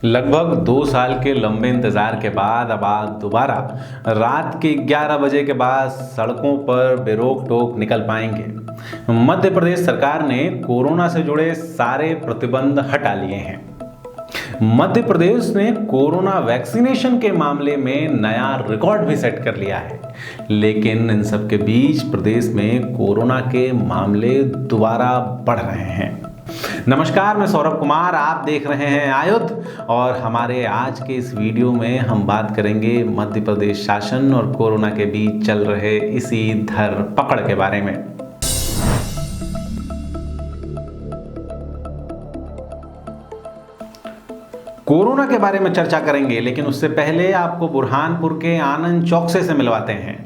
लगभग 2 साल के लंबे इंतजार के बाद अब आज दोबारा रात के 11 बजे के बाद सड़कों पर बेरोक टोक निकल पाएंगे। मध्य प्रदेश सरकार ने कोरोना से जुड़े सारे प्रतिबंध हटा लिए हैं। मध्य प्रदेश ने कोरोना वैक्सीनेशन के मामले में नया रिकॉर्ड भी सेट कर लिया है, लेकिन इन सब के बीच प्रदेश में कोरोना के मामले दोबारा बढ़ रहे हैं। नमस्कार, मैं सौरभ कुमार, आप देख रहे हैं आयुध और हमारे आज के इस वीडियो में हम बात करेंगे मध्य प्रदेश शासन और कोरोना के बीच चल रहे इसी धर पकड़ के बारे में। कोरोना के बारे में चर्चा करेंगे, लेकिन उससे पहले आपको बुरहानपुर के आनंद चौकसे से मिलवाते हैं।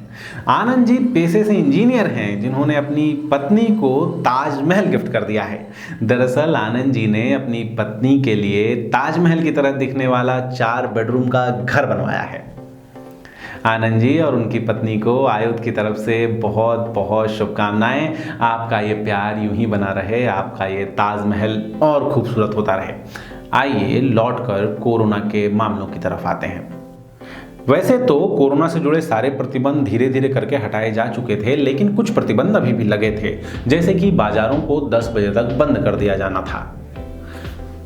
आनंद जी पेशे से इंजीनियर हैं, जिन्होंने अपनी पत्नी को ताजमहल गिफ्ट कर दिया है। दरअसल आनंद जी ने अपनी पत्नी के लिए ताजमहल की तरह दिखने वाला 4 बेडरूम का घर बनवाया है। आनंद जी और उनकी पत्नी को आयुध की तरफ से बहुत बहुत शुभकामनाएं। आपका ये प्यार यूं ही बना रहे, आपका ये ताजमहल और खूबसूरत होता रहे। आइए लौटकर कोरोना के मामलों की तरफ आते हैं। वैसे तो कोरोना से जुड़े सारे प्रतिबंध धीरे धीरे करके हटाए जा चुके थे, लेकिन कुछ प्रतिबंध अभी भी लगे थे, जैसे कि बाजारों को 10 बजे तक बंद कर दिया जाना था।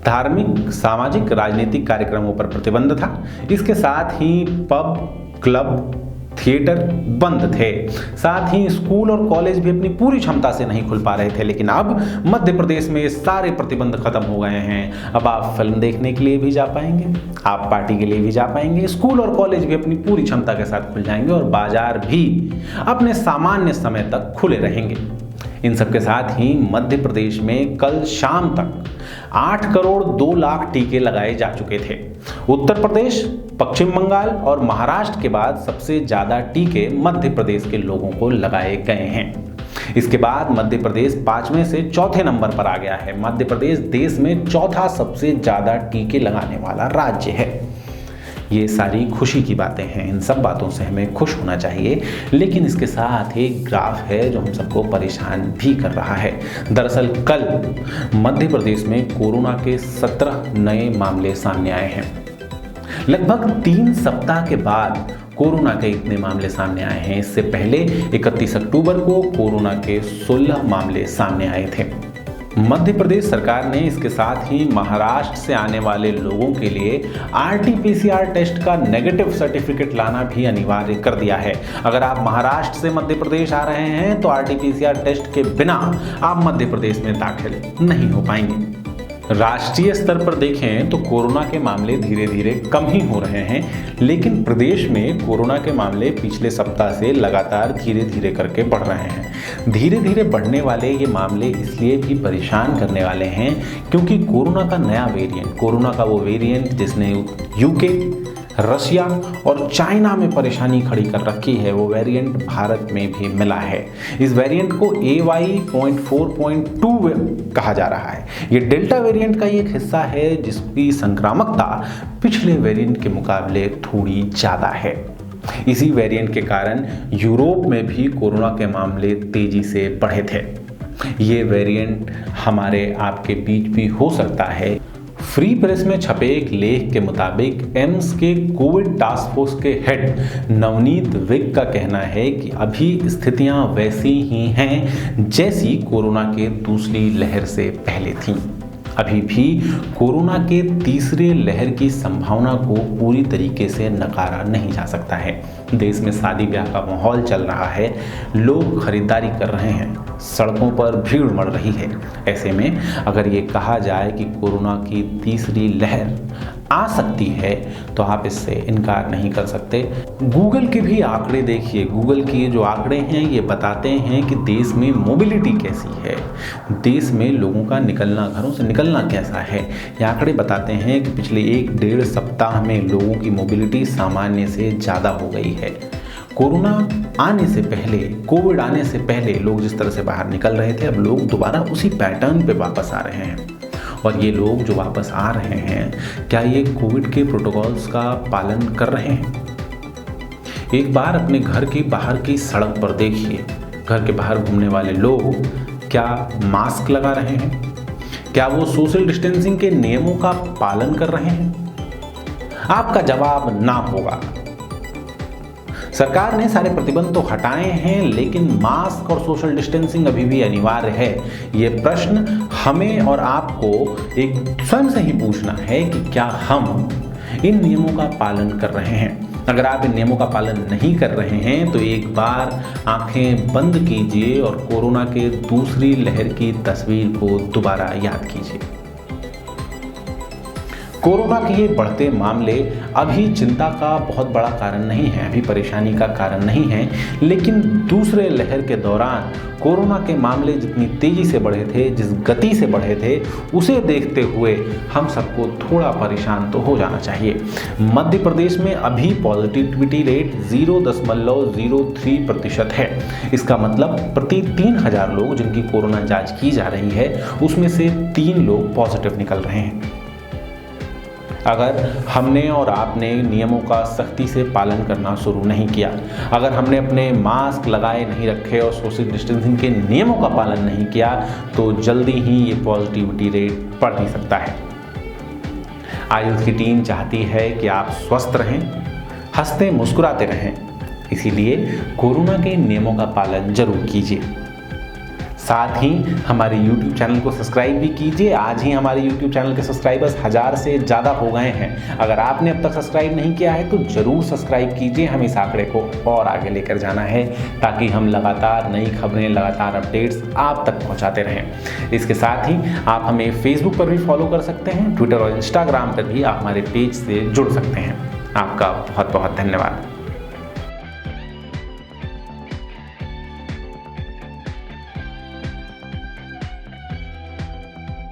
धार्मिक, सामाजिक, राजनीतिक कार्यक्रमों पर प्रतिबंध था। इसके साथ ही पब, क्लब, थिएटर बंद थे। साथ ही स्कूल और कॉलेज भी अपनी पूरी क्षमता से नहीं खुल पा रहे थे, लेकिन अब मध्य प्रदेश में सारे प्रतिबंध खत्म हो गए हैं। अब आप फिल्म देखने के लिए भी जा पाएंगे, आप पार्टी के लिए भी जा पाएंगे, स्कूल और कॉलेज भी अपनी पूरी क्षमता के साथ खुल जाएंगे और बाजार भी अपने सामान्य समय तक खुले रहेंगे। इन सब के साथ ही मध्य प्रदेश में कल शाम तक 8 करोड़ 2 लाख टीके लगाए जा चुके थे। उत्तर प्रदेश, पश्चिम बंगाल और महाराष्ट्र के बाद सबसे ज्यादा टीके मध्य प्रदेश के लोगों को लगाए गए हैं। इसके बाद मध्य प्रदेश 5वें से 4थे नंबर पर आ गया है। मध्य प्रदेश देश में 4था सबसे ज्यादा टीके लगाने वाला राज्य है। ये सारी खुशी की बातें हैं, इन सब बातों से हमें खुश होना चाहिए, लेकिन इसके साथ एक ग्राफ है जो हम सबको परेशान भी कर रहा है। दरअसल कल मध्य प्रदेश में कोरोना के 17 नए मामले सामने आए हैं। लगभग 3 सप्ताह के बाद कोरोना के इतने मामले सामने आए हैं। इससे पहले 31 अक्टूबर को कोरोना के 16 मामले सामने आए थे। मध्य प्रदेश सरकार ने इसके साथ ही महाराष्ट्र से आने वाले लोगों के लिए RT-PCR टेस्ट का नेगेटिव सर्टिफिकेट लाना भी अनिवार्य कर दिया है। अगर आप महाराष्ट्र से मध्य प्रदेश आ रहे हैं तो RT-PCR टेस्ट के बिना आप मध्य प्रदेश में दाखिल नहीं हो पाएंगे। राष्ट्रीय स्तर पर देखें तो कोरोना के मामले धीरे धीरे कम ही हो रहे हैं, लेकिन प्रदेश में कोरोना के मामले पिछले सप्ताह से लगातार धीरे धीरे करके बढ़ रहे हैं। धीरे धीरे बढ़ने वाले ये मामले इसलिए भी परेशान करने वाले हैं क्योंकि कोरोना का नया वेरिएंट, कोरोना का वो वेरिएंट जिसने यूके, रशिया और चाइना में परेशानी खड़ी कर रखी है, वो वेरिएंट भारत में भी मिला है। इस वेरिएंट को AY.4.2 कहा जा रहा है। ये डेल्टा वेरिएंट का एक हिस्सा है जिसकी संक्रामकता पिछले वेरिएंट के मुकाबले थोड़ी ज़्यादा है। इसी वेरिएंट के कारण यूरोप में भी कोरोना के मामले तेजी से बढ़े थे। ये वेरिएंट हमारे आपके बीच भी हो सकता है। फ्री प्रेस में छपे एक लेख के मुताबिक एम्स के कोविड टास्क फोर्स के हेड नवनीत विक का कहना है कि अभी स्थितियां वैसी ही हैं जैसी कोरोना के दूसरी लहर से पहले थीं। अभी भी कोरोना के तीसरे लहर की संभावना को पूरी तरीके से नकारा नहीं जा सकता है। देश में शादी ब्याह का माहौल चल रहा है, लोग खरीदारी कर रहे हैं, सड़कों पर भीड़ उमड़ रही है। ऐसे में अगर ये कहा जाए कि कोरोना की तीसरी लहर आ सकती है तो आप इससे इनकार नहीं कर सकते। गूगल के भी आंकड़े देखिए, गूगल के जो आंकड़े हैं ये बताते हैं कि देश में मोबिलिटी कैसी है, देश में लोगों का निकलना, घरों से निकलना कैसा है। ये आंकड़े बताते हैं कि पिछले 1-1.5 सप्ताह में लोगों की मोबिलिटी सामान्य से ज़्यादा हो गई है। कोरोना आने से पहले, कोविड आने से पहले लोग जिस तरह से बाहर निकल रहे थे, अब लोग दोबारा उसी पैटर्न पे वापस आ रहे हैं। और ये लोग जो वापस आ रहे हैं, क्या ये कोविड के प्रोटोकॉल्स का पालन कर रहे हैं? एक बार अपने घर के बाहर की सड़क पर देखिए, घर के बाहर घूमने वाले लोग क्या मास्क लगा रहे हैं? क्या वो सोशल डिस्टेंसिंग के नियमों का पालन कर रहे हैं? आपका जवाब ना होगा। सरकार ने सारे प्रतिबंध तो हटाए हैं, लेकिन मास्क और सोशल डिस्टेंसिंग अभी भी अनिवार्य है। ये प्रश्न हमें और आपको एक स्वयं से ही पूछना है कि क्या हम इन नियमों का पालन कर रहे हैं। अगर आप इन नियमों का पालन नहीं कर रहे हैं तो एक बार आंखें बंद कीजिए और कोरोना के दूसरी लहर की तस्वीर को दोबारा याद कीजिए। कोरोना के ये बढ़ते मामले अभी चिंता का बहुत बड़ा कारण नहीं है, अभी परेशानी का कारण नहीं है, लेकिन दूसरे लहर के दौरान कोरोना के मामले जितनी तेजी से बढ़े थे, जिस गति से बढ़े थे, उसे देखते हुए हम सबको थोड़ा परेशान तो हो जाना चाहिए। मध्य प्रदेश में अभी पॉजिटिविटी रेट 0.03% है। इसका मतलब प्रति 3000 लोग जिनकी कोरोना जांच की जा रही है, उसमें से 3 लोग पॉजिटिव निकल रहे हैं। अगर हमने और आपने नियमों का सख्ती से पालन करना शुरू नहीं किया, अगर हमने अपने मास्क लगाए नहीं रखे और सोशल डिस्टेंसिंग के नियमों का पालन नहीं किया, तो जल्दी ही ये पॉजिटिविटी रेट बढ़ भी सकता है। आयुष की टीम चाहती है कि आप स्वस्थ रहें, हंसते मुस्कुराते रहें, इसीलिए कोरोना के नियमों का पालन जरूर कीजिए। साथ ही हमारे YouTube चैनल को सब्सक्राइब भी कीजिए। आज ही हमारे YouTube चैनल के सब्सक्राइबर्स 1000 से ज़्यादा हो गए हैं। अगर आपने अब तक सब्सक्राइब नहीं किया है तो ज़रूर सब्सक्राइब कीजिए। हमें इस आंकड़े को और आगे लेकर जाना है ताकि हम लगातार नई खबरें, लगातार अपडेट्स आप तक पहुँचाते रहें। इसके साथ ही आप हमें फेसबुक पर भी फॉलो कर सकते हैं, ट्विटर और इंस्टाग्राम पर भी आप हमारे पेज से जुड़ सकते हैं। आपका बहुत बहुत धन्यवाद।